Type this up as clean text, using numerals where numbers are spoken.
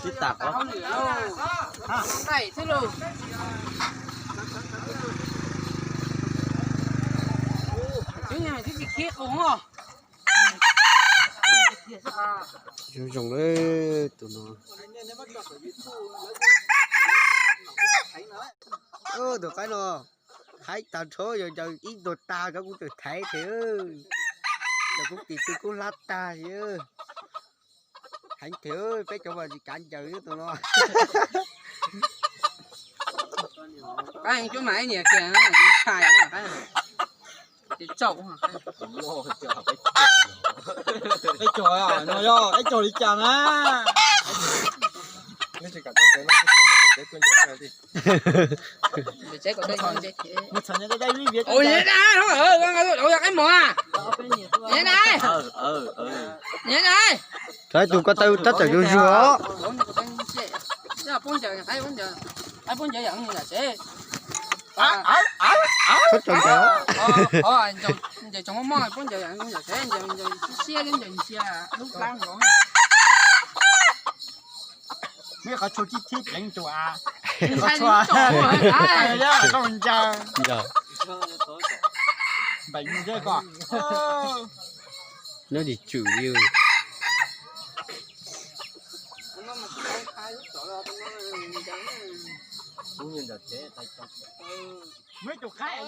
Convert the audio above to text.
Chứ tạc Tao đó. không lửa đâu. Này thế rồi. Chứ nhà cái gì khiết đúng không? Dùng đấy tụi nó. Được cái nó. Thấy tao số rồi giờ ít đồ ta cũng được thấy thế. Giờ cũng chỉ tôi cũng lát ta chứ. Hãy thiếu phải cho vào gì cản trở với tụi nó. Cái anh chỗ mày nhỉ kìa nó xài cái này. Cái chậu hả? cái chổi à nó do cái chổi đi chẳng á Nếu chỉ cả trong cái nó cũng quên được đi. Để chế của đây không chế. một thằng này đây biết Ôi vậy đây thôi con ôi cái mỏ à. Vậy đây. Vậy đây. Đấy tụi có tao tất cả vô chúa. Giờ 4 giờ thấy 4 giờ. Thấy 4 giờ nhận như là chế. Tất cả đó. Giờ trong mỏ 4 giờ nhận như là chế giờ xe đến giờ xe lúc lang rồi. mấy cái chỗ chi tiết đánh chỗ à Có chua. ai đó con cha Giờ bệnh chơi con nó đi chửi yêu. Cũng như là chế tay mấy chỗ khác